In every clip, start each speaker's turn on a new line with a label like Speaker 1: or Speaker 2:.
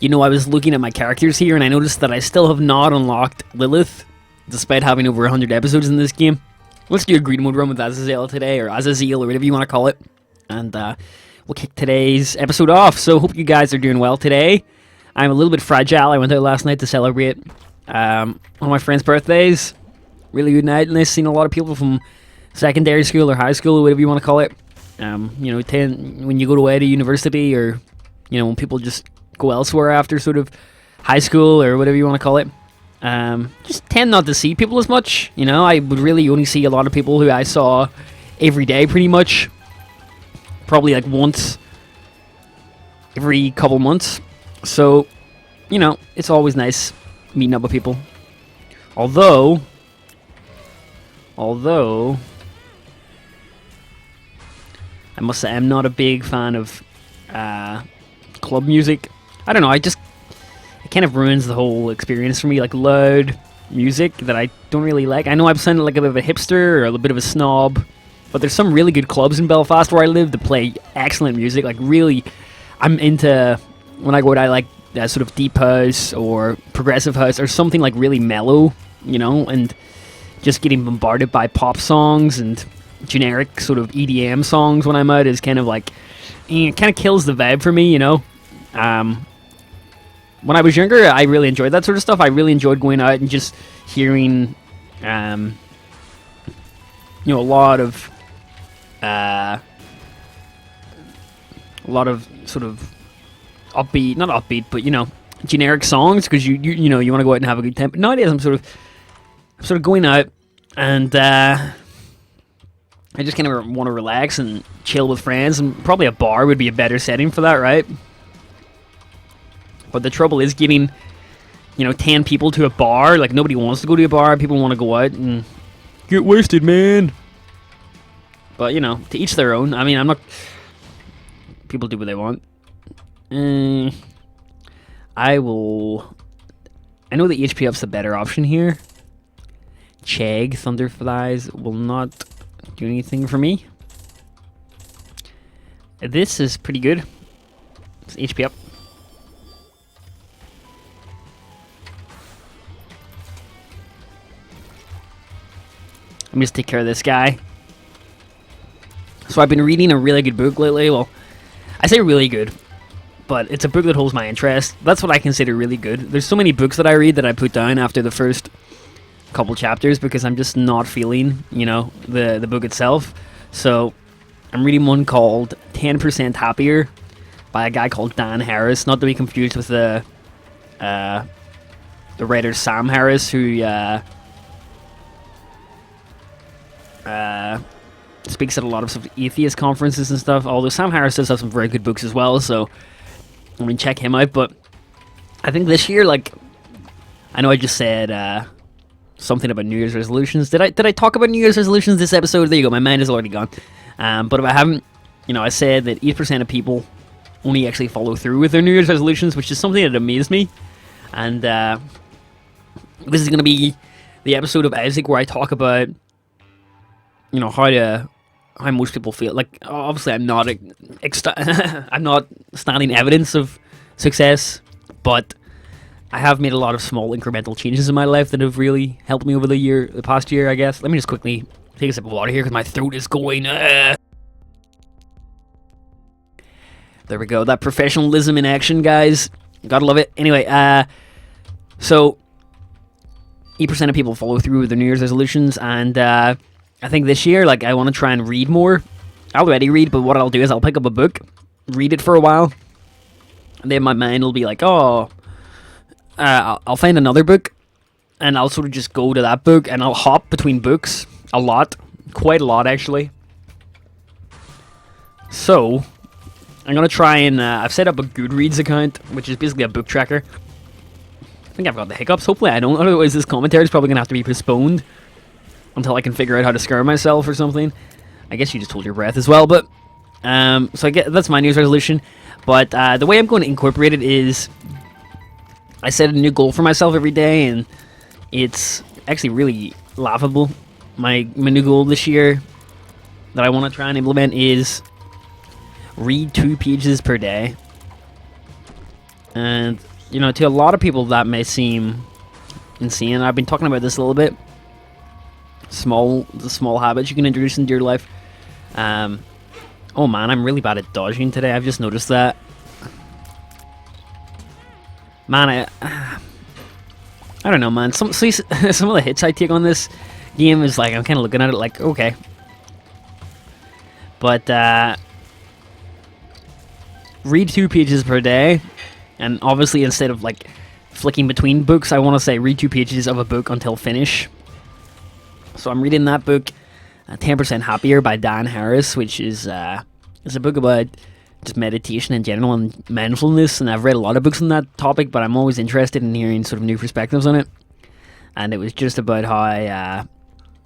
Speaker 1: You know, I was looking at my characters here, and I noticed that I still have not unlocked Lilith, despite having over 100 episodes in this game. Let's do a green mode run with Azazel today, or Azazel, or whatever you want to call it. And we'll kick today's episode off. So hope you guys are doing well today. I'm a little bit fragile. I went out last night to celebrate one of my friend's birthdays. Really good night, and I've seen a lot of people from secondary school or high school, or whatever you want to call it. You know, when you go away to university, or, you know, when people just go elsewhere after sort of high school, or whatever you want to call it. Just tend not to see people as much. You know, I would really only see a lot of people who I saw every day, pretty much. Probably like once every couple months. So, you know, it's always nice meeting up with people. Although, I must say I'm not a big fan of club music. I don't know, it kind of ruins the whole experience for me, like loud music that I don't really like. I know I'm sounding like a bit of a hipster or a little bit of a snob, but there's some really good clubs in Belfast where I live that play excellent music. Like, really, I'm into, when I go out, I like sort of deep house or progressive house or something like really mellow, you know, and just getting bombarded by pop songs and generic sort of EDM songs when I'm out is kind of like, it kind of kills the vibe for me, you know. When I was younger, I really enjoyed that sort of stuff. I really enjoyed going out and just hearing, you know, a lot of sort of upbeat, not upbeat, but, you know, generic songs, because you know, you want to go out and have a good time. But nowadays, I'm sort of going out, and I just kind of want to relax and chill with friends, and probably a bar would be a better setting for that, right? But the trouble is getting, you know, 10 people to a bar. Like, nobody wants to go to a bar. People want to go out and get wasted, man. But, you know, to each their own. I mean, I'm not... People do what they want. I will... I know the HP up's the better option here. Chag, Thunderflies will not do anything for me. This is pretty good. It's HP up. Let me just take care of this guy. So I've been reading a really good book lately. Well, I say really good, but it's a book that holds my interest. That's what I consider really good. There's so many books that I read that I put down after the first couple chapters because I'm just not feeling, you know, the book itself. So I'm reading one called 10% Happier by a guy called Dan Harris, not to be confused with the writer Sam Harris, who speaks at a lot of sort of atheist conferences and stuff, although Sam Harris does have some very good books as well, so I mean, check him out. But I think this year, like, I know I just said something about New Year's resolutions. Did I talk about New Year's resolutions this episode? There you go, my mind is already gone. But if I haven't, you know, I said that 8% of people only actually follow through with their New Year's resolutions, which is something that amazed me. And this is going to be the episode of Isaac where I talk about, you know, how most people feel. Like, obviously, I'm not I'm not standing evidence of success, but I have made a lot of small incremental changes in my life that have really helped me over the past year, I guess. Let me just quickly take a sip of water here because my throat is going. There we go. That professionalism in action, guys. Gotta love it. Anyway, so 8% of people follow through with their New Year's resolutions, and I think this year, like, I want to try and read more. I already read, but what I'll do is I'll pick up a book, read it for a while, and then my mind will be like, oh, I'll find another book, and I'll sort of just go to that book, and I'll hop between books a lot, quite a lot, actually. So I'm going to try and, I've set up a Goodreads account, which is basically a book tracker. I think I've got the hiccups, hopefully I don't, otherwise this commentary is probably going to have to be postponed until I can figure out how to scare myself or something. I guess you just hold your breath as well, but so I get that's my New Year's resolution. But the way I'm going to incorporate it is I set a new goal for myself every day, and it's actually really laughable. My new goal this year that I want to try and implement is read 2 pages per day. And you know, to a lot of people that may seem insane. I've been talking about this a little bit. The small habits you can introduce into your life. Oh man, I'm really bad at dodging today. I've just noticed that. Man, I don't know, man. Some of the hits I take on this game is like, I'm kind of looking at it like, okay. But read 2 pages per day, and obviously instead of like flicking between books, I want to say read 2 pages of a book until finish. So I'm reading that book, 10% Happier by Dan Harris, which is it's a book about just meditation in general and mindfulness, and I've read a lot of books on that topic, but I'm always interested in hearing sort of new perspectives on it. And it was just about how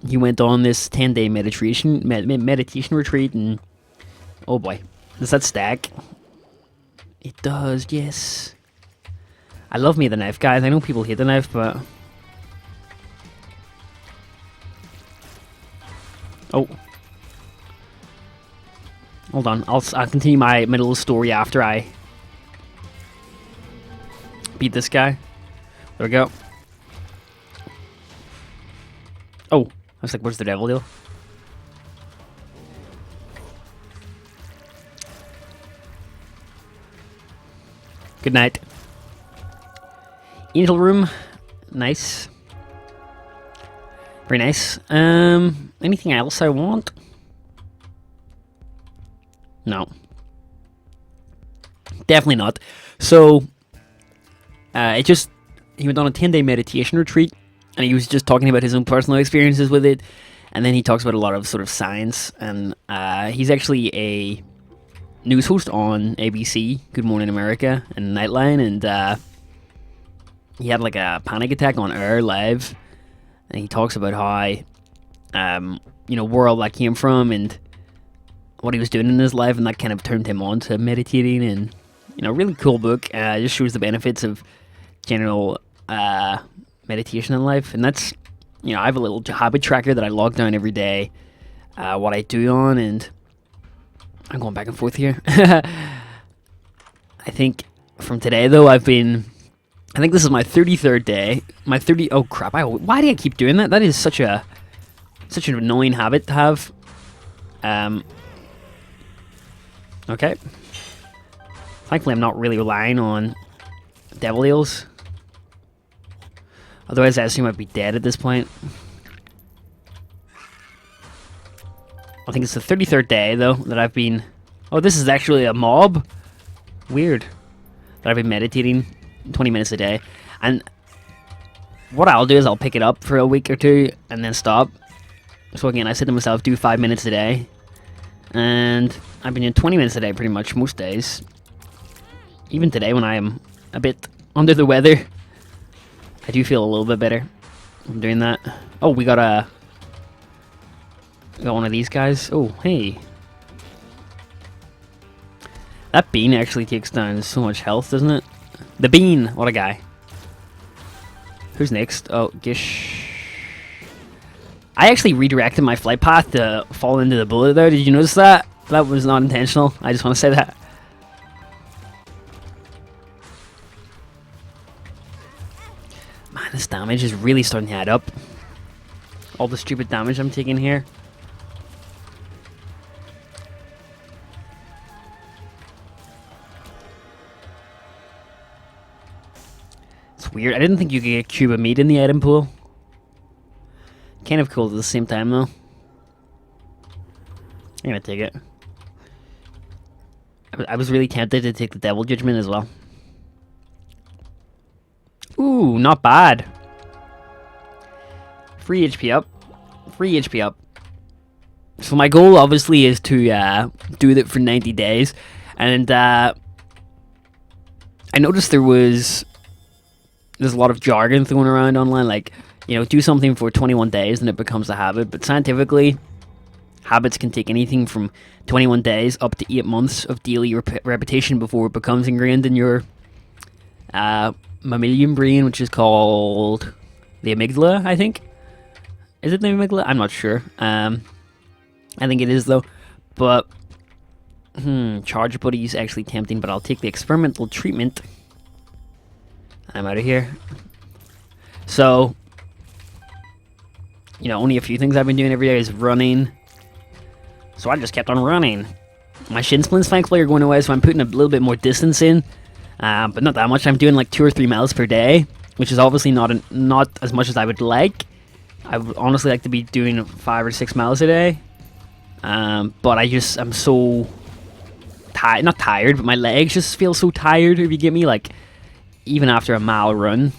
Speaker 1: he went on this 10-day meditation retreat, and oh boy, does that stack? It does, yes. I love me the knife, guys. I know people hate the knife, but oh, hold on. I'll continue my little story after I beat this guy. There we go. Oh, I was like, where's the devil deal? Good night. Angel room. Nice. Very nice. Anything else I want? No. Definitely not. So, he went on a 10-day meditation retreat, and he was just talking about his own personal experiences with it, and then he talks about a lot of sort of science, and he's actually a news host on ABC, Good Morning America, and Nightline, and he had like a panic attack on air live, and he talks about how, where all that came from, and what he was doing in his life, and that kind of turned him on to meditating, and, really cool book. It just shows the benefits of general meditation in life, and that's, I have a little habit tracker that I log down every day, what I do on, and I'm going back and forth here. I think from today, though, I think this is my 33rd day. Oh crap, why do I keep doing that? That is such an annoying habit to have. Okay. Thankfully, I'm not really relying on devil eels. Otherwise, I assume I'd be dead at this point. I think it's the 33rd day, though, that I've been... Oh, this is actually a mob? Weird. That I've been meditating 20 minutes a day. And what I'll do is I'll pick it up for a week or two and then stop. So again, I said to myself, do 5 minutes a day. And I've been doing 20 minutes a day pretty much most days. Even today when I am a bit under the weather, I do feel a little bit better from doing that. Oh, we got one of these guys. Oh, hey. That bean actually takes down so much health, doesn't it? The bean! What a guy. Who's next? Oh, Gish. I actually redirected my flight path to fall into the bullet there. Did you notice that? That was not intentional. I just want to say that. Man, this damage is really starting to add up. All the stupid damage I'm taking here. It's weird. I didn't think you could get a cube of meat in the item pool. Kind of cool at the same time, though. I'm gonna take it. I was really tempted to take the Devil Judgment as well. Ooh, not bad. Free HP up. Free HP up. So my goal, obviously, is to do it for 90 days. And I noticed there's a lot of jargon thrown around online, like, do something for 21 days and it becomes a habit. But scientifically, habits can take anything from 21 days up to 8 months of daily repetition before it becomes ingrained in your mammalian brain, which is called the amygdala, I think. Is it the amygdala? I'm not sure. I think it is, though. But, Charge Buddy is actually tempting, but I'll take the experimental treatment. I'm out of here. So, you know, only a few things I've been doing every day is running. So I just kept on running. My shin splints thankfully are going away, so I'm putting a little bit more distance in. But not that much. I'm doing like 2 or 3 miles per day, which is obviously not as much as I would like. I would honestly like to be doing 5 or 6 miles a day. But I'm so tired. Not tired, but my legs just feel so tired, if you get me. Like, even after a mile run.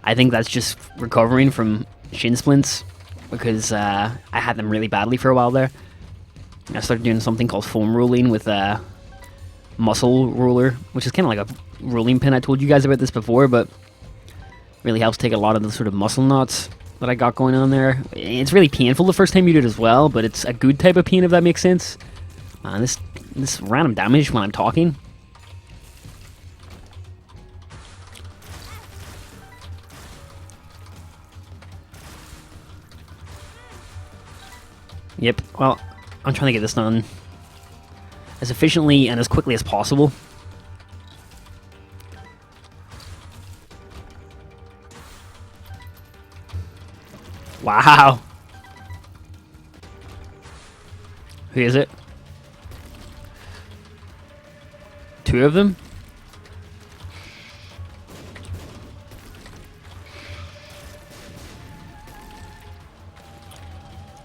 Speaker 1: I think that's just recovering from shin splints, because I had them really badly for a while there. I started doing something called foam rolling with a muscle roller, which is kind of like a rolling pin. I told you guys about this before, but really helps take a lot of the sort of muscle knots that I got going on there. It's really painful the first time you do it as well, but it's a good type of pain, if that makes sense. This random damage when I'm talking. Yep, well, I'm trying to get this done as efficiently and as quickly as possible. Wow. Who is it? 2 of them?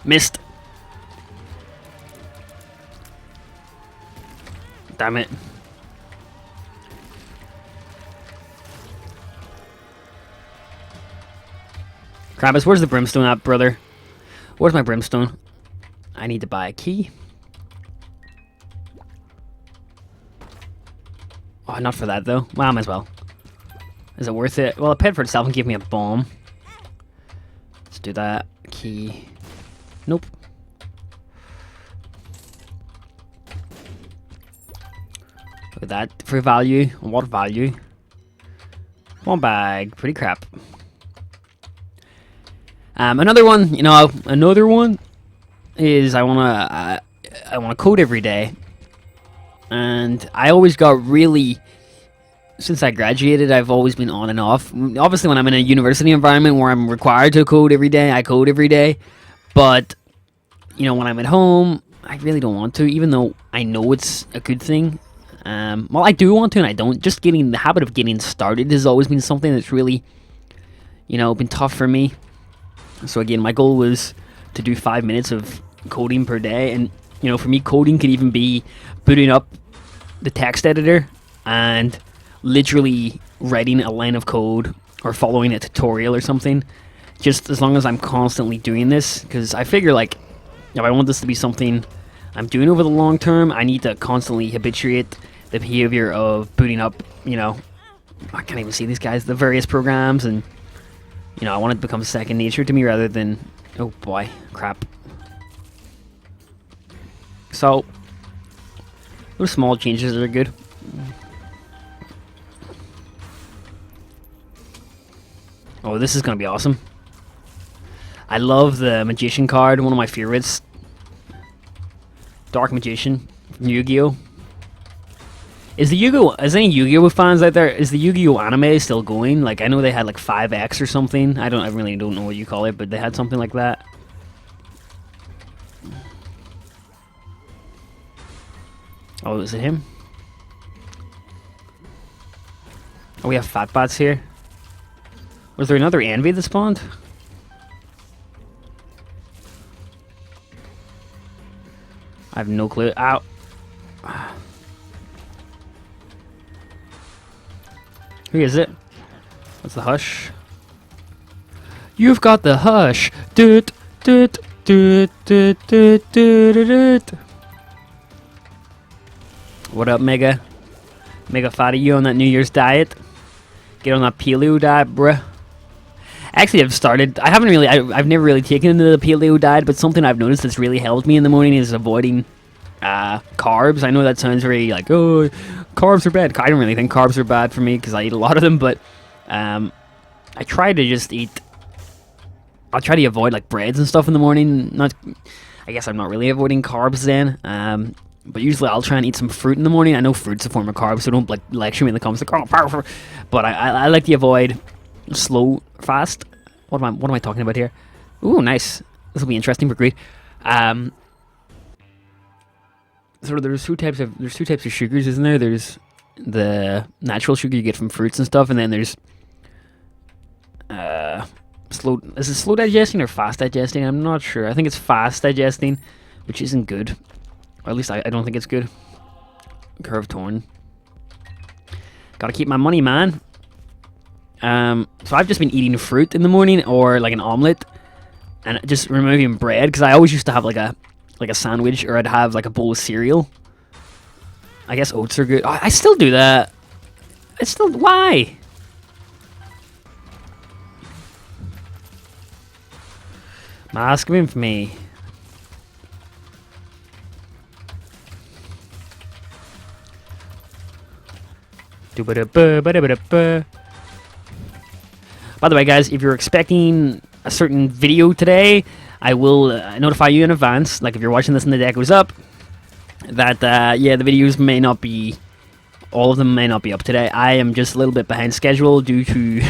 Speaker 1: Missed. Damn it. Krampus, where's the brimstone at, brother? Where's my brimstone? I need to buy a key. Oh, not for that, though. Well, I might as well. Is it worth it? Well, a pet for itself can give me a bomb. Let's do that. Key. Nope. Look at that. For value. What value? 1 bag. Pretty crap. Another one, you know, another one is I wanna code every day, and I always got really, since I graduated, I've always been on and off. Obviously, when I'm in a university environment where I'm required to code every day, I code every day. But you know, when I'm at home, I really don't want to, even though I know it's a good thing. Well, I do want to, and I don't. Just getting the habit of getting started has always been something that's really, you know, been tough for me. So again, my goal was to do 5 minutes of coding per day, and you know, for me, coding could even be booting up the text editor and literally writing a line of code or following a tutorial or something. Just as long as I'm constantly doing this, because I figure, like, if I want this to be something I'm doing over the long term, I need to constantly habituate the behavior of booting up, you know, I can't even see these guys, the various programs, and you know, I want it to become second nature to me rather than, oh boy, crap. So, those small changes are good. Oh, this is going to be awesome. I love the Magician card, one of my favorites. Dark Magician from Yu-Gi-Oh! Is any Yu-Gi-Oh fans out there? Is the Yu-Gi-Oh anime still going? Like, I know they had like 5X or something. I really don't know what you call it, but they had something like that. Oh, is it him? Oh, we have Fat Bats here. Was there another Envy that spawned? I have no clue. Ow. Who is it? What's the hush? You've got the hush. Doot, doot, doot, doot, doot, doot, doot. What up, Mega? Mega fat, you on that New Year's diet? Get on that paleo diet, bruh. Actually, I've never really taken to the paleo diet, but something I've noticed that's really helped me in the morning is avoiding carbs. I know that sounds very like, oh, carbs are bad. I don't really think carbs are bad for me because I eat a lot of them, but I try to just eat. I'll try to avoid like breads and stuff in the morning. I guess I'm not really avoiding carbs then. But usually I'll try and eat some fruit in the morning. I know fruit's a form of carb, so don't like lecture me in the comments like, oh, powerful. But I like to avoid slow fast. What am I talking about here? Ooh, nice. This will be interesting for greed. So there's two types of sugars, isn't there? There's the natural sugar you get from fruits and stuff, and then there's is it slow digesting or fast digesting? I'm not sure. I think it's fast digesting, which isn't good. Or at least I don't think it's good. Curve torn. Gotta keep my money, man. So I've just been eating fruit in the morning, or like an omelette, and just removing bread, because I always used to have like a sandwich, or I'd have like a bowl of cereal. I guess oats are good. Oh, I still do that. Why? Mask of infamy. By the way, guys, if you're expecting a certain video today, I will notify you in advance. Like if you're watching this and the day goes up, that yeah, the videos may not be, all of them may not be up today. I am just a little bit behind schedule due to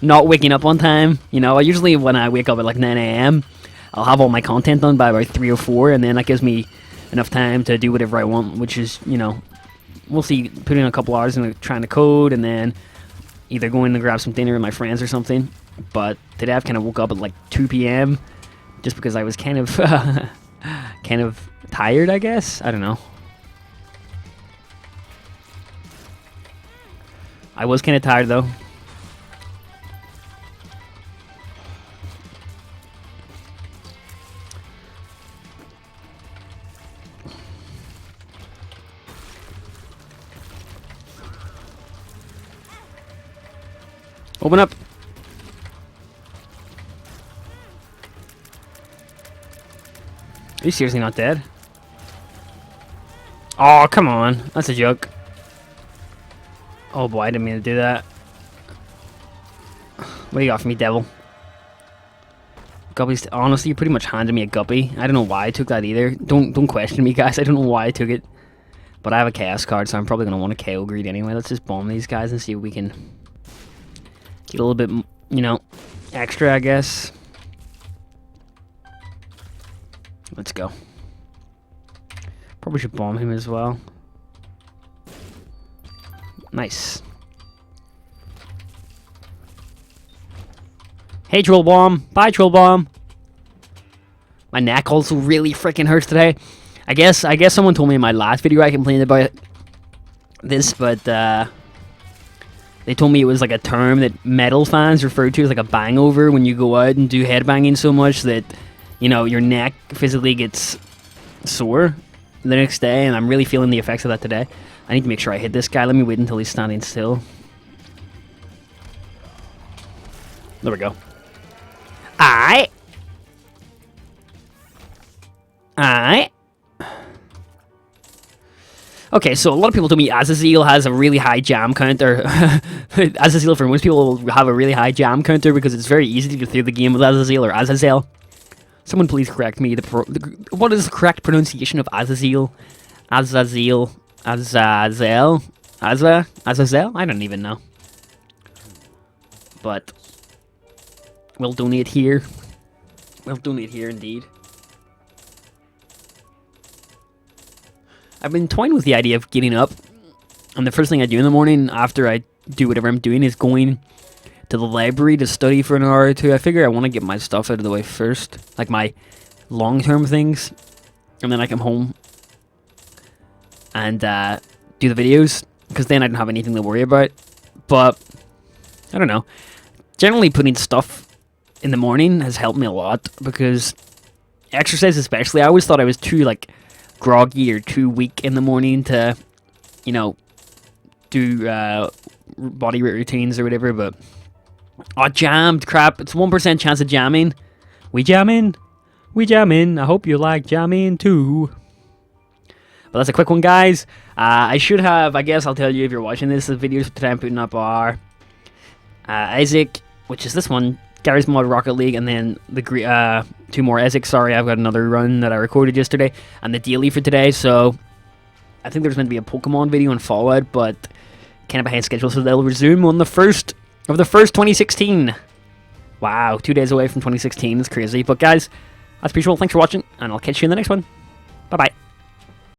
Speaker 1: not waking up on time. You know, usually when I wake up at like 9 a.m, I'll have all my content done by about 3 or 4, and then that gives me enough time to do whatever I want, which is, you know, we'll see, put in a couple hours into trying to code, and then either going to grab some dinner with my friends or something. But today I've kind of woke up at like 2 p.m. just because I was kind of kind of tired, I guess. I don't know. I was kind of tired though. Open up. Are you seriously not dead? Oh, come on. That's a joke. Oh boy, I didn't mean to do that. What do you got for me, devil? Guppy's, honestly, you pretty much handed me a guppy. I don't know why I took that either. Don't question me, guys. I don't know why I took it. But I have a chaos card, so I'm probably going to want to KO greed anyway. Let's just bomb these guys and see if we can get a little bit, you know, extra, I guess. Let's go. Probably should bomb him as well. Nice. Hey, Troll Bomb. Bye, Troll Bomb. My neck also really freaking hurts today. I guess someone told me in my last video I complained about this, but they told me it was like a term that metal fans refer to as like a bangover, when you go out and do headbanging so much that, you know, your neck physically gets sore the next day, and I'm really feeling the effects of that today. I need to make sure I hit this guy. Let me wait until he's standing still. There we go. Aight. Okay, so a lot of people told me Azazel has a really high jam counter. Azazel, for most people, will have a really high jam counter because it's very easy to get through the game with Azazel or Azazel. Someone please correct me. What is the correct pronunciation of Azazel? Azazel? Azazel? Azazel? I don't even know. But we'll donate here. We'll donate here indeed. I've been toying with the idea of getting up, and the first thing I do in the morning after I do whatever I'm doing is going to the library to study for an hour or two. I figure I want to get my stuff out of the way first, like my long-term things, and then I come home and do the videos, because then I don't have anything to worry about. But I don't know. Generally, putting stuff in the morning has helped me a lot, because exercise especially, I always thought I was too like groggy or too weak in the morning to, you know, do body weight routines or whatever. But oh, jammed, crap, it's 1% chance of jamming. We jamming, I hope you like jamming too. But that's a quick one, guys. I should have, I guess I'll tell you if you're watching this, the videos today I'm putting up are Isaac, which is this one, Gary's Mod Rocket League, and then the 2 more Isaac. Sorry, I've got another run that I recorded yesterday, and the daily for today. So I think there's meant to be a Pokemon video in Fallout, but kind of behind schedule, so they'll resume on the 1st of the 1st, 2016. Wow, 2 days away from 2016. It's crazy. But guys, as usual, thanks for watching, and I'll catch you in the next one. Bye-bye.